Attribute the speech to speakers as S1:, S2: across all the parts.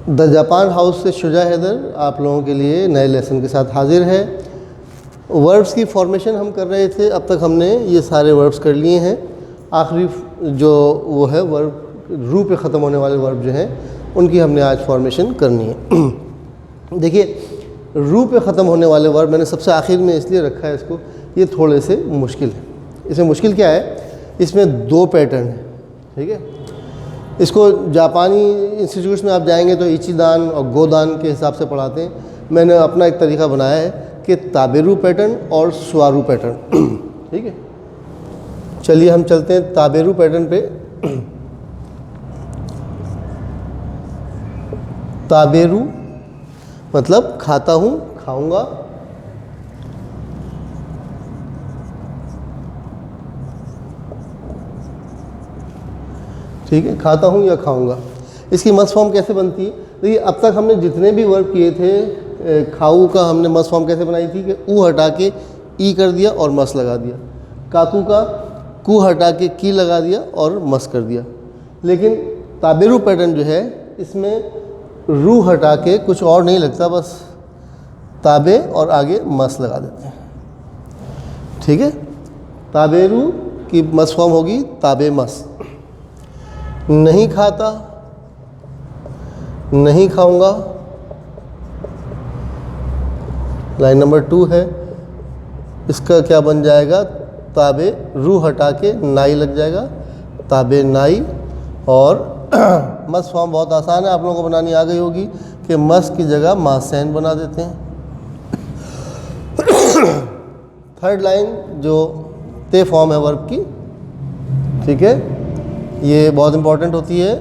S1: The Japan house से शुजा हैदर आप लोगों के लिए नए लेसन के साथ हाजिर है। वर्ब्स की फॉर्मेशन हम कर रहे थे, अब तक हमने ये सारे वर्ब्स कर लिए हैं। आखिरी जो वो है वर्ब रू पे ख़त्म होने वाले वर्ब जो हैं उनकी हमने आज फॉर्मेशन करनी है। देखिए, रू पे ख़त्म होने वाले वर्ब मैंने सबसे आखिर में इसलिए रखा है इसको, ये थोड़े से मुश्किल है। इसमें मुश्किल क्या है, इसमें 2 पैटर्न है, ठीक है। इसको जापानी इंस्टीट्यूट्स में आप जाएंगे तो इचिदान और गोदान के हिसाब से पढ़ाते हैं। मैंने अपना एक तरीका बनाया है कि ताबेरू पैटर्न और स्वारू पैटर्न, ठीक है। चलिए हम चलते हैं ताबेरू पैटर्न पे। ताबेरू मतलब खाता हूँ, खाऊंगा। ठीक है, खाता हूँ या खाऊंगा। इसकी मस फॉर्म कैसे बनती है? देखिए, अब तक हमने जितने भी वर्ब किए थे, खाऊ का हमने मस फॉर्म कैसे बनाई थी कि ऊ हटा के ई कर दिया और मस लगा दिया। काकू का कू हटा के की लगा दिया और मस कर दिया। लेकिन ताबेरू पैटर्न जो है इसमें रू हटा के कुछ और नहीं लगता, बस ताबे और आगे मस लगा देते हैं, ठीक है। ताबेरू की मस फॉर्म होगी ताबे मस। नहीं खाता, नहीं खाऊंगा, लाइन नंबर 2 है। इसका क्या बन जाएगा, ताबे रू हटा के नाई लग जाएगा, ताबे नाई। और मस फॉर्म बहुत आसान है, आप लोगों को बनानी आ गई होगी कि मस की जगह मासैन बना देते हैं। थर्ड लाइन जो ते फॉर्म है वर्ब की, ठीक है, ये बहुत इंपॉर्टेंट होती है।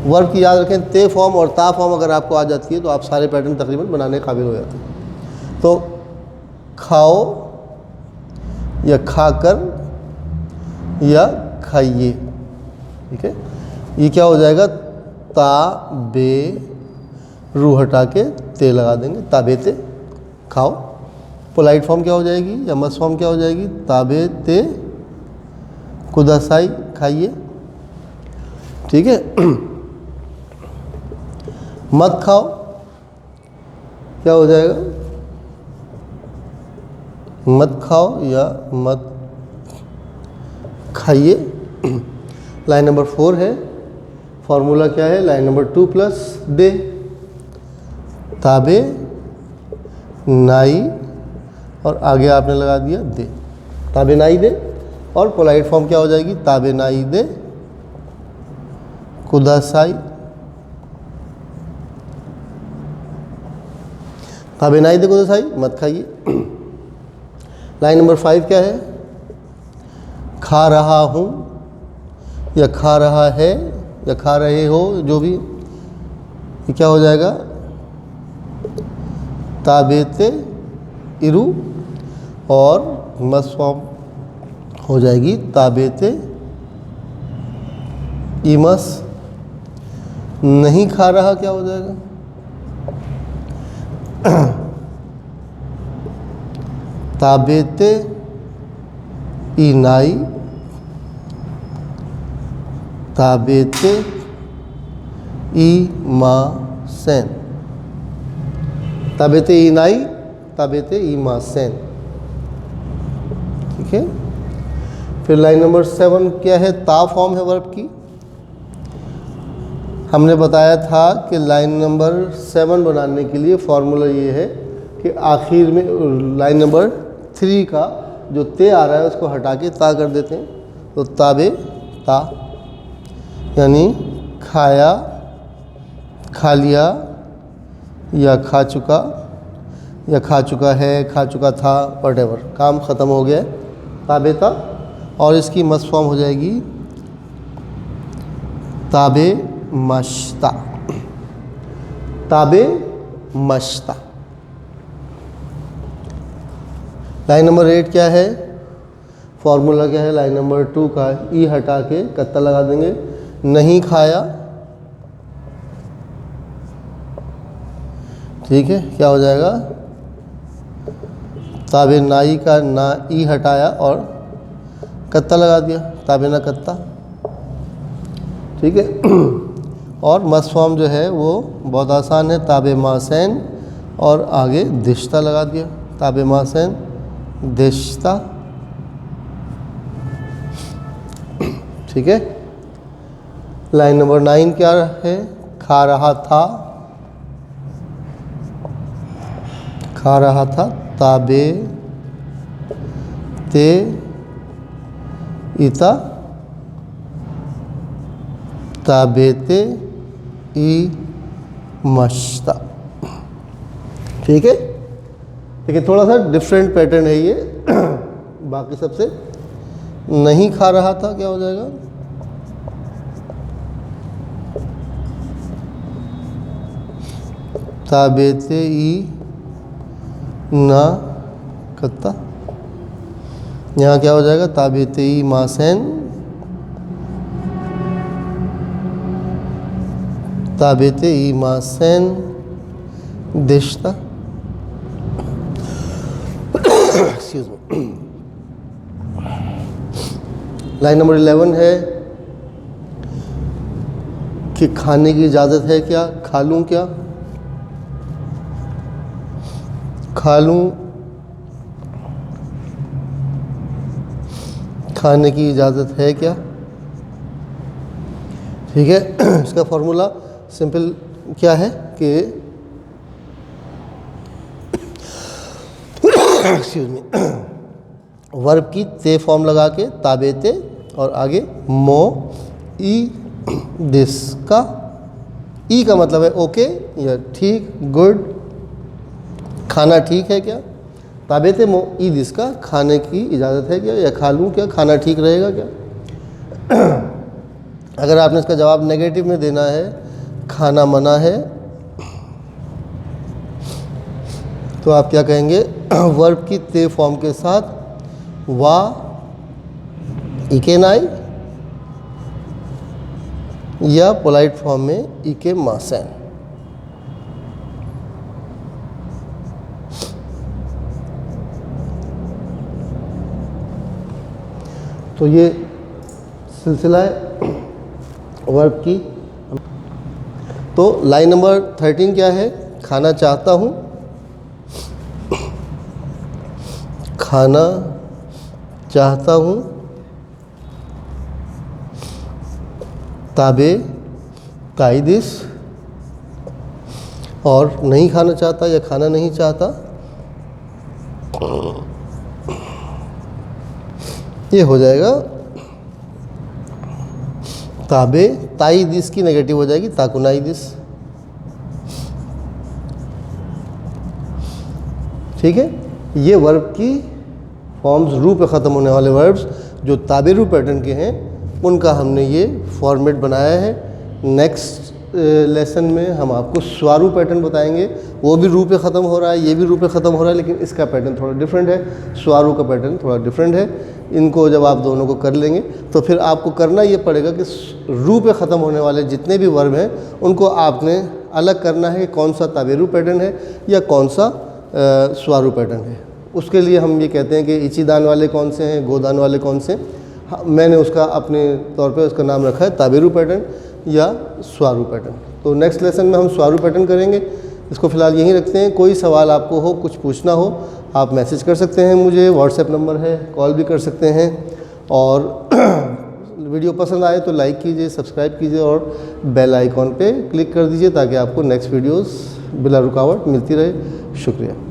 S1: वर्ब की याद रखें, ते फॉर्म और ता फॉर्म अगर आपको आ जाती है तो आप सारे पैटर्न तकरीबन बनाने के काबिल हो जाते हैं। तो खाओ या खाकर या खाइए, ठीक है। ये क्या हो जाएगा, ता बे रू हटा के ते लगा देंगे, ताबे ते खाओ। पोलाइट फॉर्म क्या हो जाएगी या मस फॉर्म क्या हो जाएगी, ताबे ते कुदासाई खाइए, ठीक है। मत खाओ क्या हो जाएगा, मत खाओ या मत खाइए। लाइन नंबर 4 है, फॉर्मूला क्या है, लाइन नंबर 2 प्लस दे, ताबे नाई और आगे आपने लगा दिया दे, ताबे नाई दे। और पोलाइट फॉर्म क्या हो जाएगी, ताबे नाई दे कुदासाई, ताबे नाई दे कुदासाई, मत खाइए। लाइन नंबर 5 क्या है, खा रहा हूँ या खा रहा है या खा रहे हो, जो भी, ये क्या हो जाएगा, ताबेते इरू और मस फॉर्म हो जाएगी ताबेते इमस। नहीं खा रहा क्या हो जाएगा, ताबेते इनाई, ताबेते इमासेन, ताबेते इनाई, ताबेते इमासेन, ठीक है। फिर लाइन नंबर 7 क्या है, ता फॉर्म है वर्ब की। हमने बताया था कि लाइन नंबर 7 बनाने के लिए फॉर्मूला ये है कि आखिर में लाइन नंबर 3 का जो ते आ रहा है उसको हटा के ता कर देते हैं, तो ताबे ता, यानी खाया, खा लिया या खा चुका या खा चुका है, खा चुका था, वटेवर, काम ख़त्म हो गया, ताबे ता। और इसकी मस फॉर्म हो जाएगी ताबे मश्ता, ताबे मश्ता। लाइन नंबर 8 क्या है, फॉर्मूला क्या है, लाइन नंबर 2 का ई हटा के कत्ता लगा देंगे, नहीं खाया, ठीक है। क्या हो जाएगा, ताबे नाई का ना ई हटाया और कत्ता लगा दिया, ताबे ना कत्ता, ठीक है। और मस्ट फॉर्म जो है वो बहुत आसान है, ताबे मासैन और आगे दिश्ता लगा दिया, ताबे मासैन दिश्ता। ठीक है। लाइन नंबर 9 क्या है? खा रहा था, खा रहा था, ताबे ते इता, ताबेते ई मश्ता। ठीक है। देखिए थोड़ा सा डिफरेंट पैटर्न है ये बाकी सबसे। नहीं खा रहा था क्या हो जाएगा? ताबेते ई ना कत्ता। यहाँ क्या हो जाएगा? ताबेते ई मासैन, ताबेते ई मासैन दिश्ता। Excuse me. लाइन नंबर 11 है कि खाने की इजाज़त है क्या? खा लूँ क्या? खा लूँ, खाने की इजाज़त है क्या? ठीक है। इसका फॉर्मूला सिंपल क्या है कि एक्सक्यूज मी, वर्ब की ते फॉर्म लगा के ताबेते और आगे मो ई दिस का। ई का मतलब है ओके या ठीक, गुड, खाना ठीक है क्या? ताबेते मो ई दिस का, खाने की इजाज़त है क्या या खा लूँ क्या, खाना ठीक रहेगा क्या? अगर आपने इसका जवाब नेगेटिव में देना है, खाना मना है, तो आप क्या कहेंगे? वर्ब की ते फॉर्म के साथ वा इके नाई या पोलाइट फॉर्म में इके मासैन। तो ये सिलसिला है वर्ब की। तो लाइन नंबर 13 क्या है? खाना चाहता हूँ, खाना चाहता हूँ, ताबे कायदिस, और नहीं खाना चाहता या खाना नहीं चाहता, ये हो जाएगा ताबे ताई दिस की नेगेटिव हो जाएगी ताकुनाई दिस। ठीक है। ये वर्ब की फॉर्म्स, रू पे ख़त्म होने वाले वर्ब्स जो ताबे रू पैटर्न के हैं, उनका हमने ये फॉर्मेट बनाया है। नेक्स्ट लेसन में हम आपको स्वारू पैटर्न बताएंगे। वो भी रू पे ख़त्म हो रहा है, ये भी रू पे ख़त्म हो रहा है, लेकिन इसका पैटर्न थोड़ा डिफरेंट है, स्वारू का पैटर्न थोड़ा डिफरेंट है। इनको जब आप दोनों को कर लेंगे तो फिर आपको करना ये पड़ेगा कि रू पे ख़त्म होने वाले जितने भी वर्ब हैं उनको आपने अलग करना है कि कौन सा ताबेरू पैटर्न है या कौन सा स्वारू पैटर्न है। उसके लिए हम ये कहते हैं कि इचीदान वाले कौन से हैं, गोदान वाले कौन से। मैंने उसका अपने तौर पे उसका नाम रखा है ताबेरू पैटर्न या स्वारू पैटर्न। तो नेक्स्ट लेसन में हम स्वारू पैटर्न करेंगे। इसको फ़िलहाल यहीं रखते हैं। कोई सवाल आपको हो, कुछ पूछना हो, आप मैसेज कर सकते हैं मुझे, व्हाट्सएप नंबर है, कॉल भी कर सकते हैं। और वीडियो पसंद आए तो लाइक कीजिए, सब्सक्राइब कीजिए और बेल आइकॉन पे क्लिक कर दीजिए ताकि आपको नेक्स्ट वीडियोस बिला रुकावट मिलती रहे। शुक्रिया।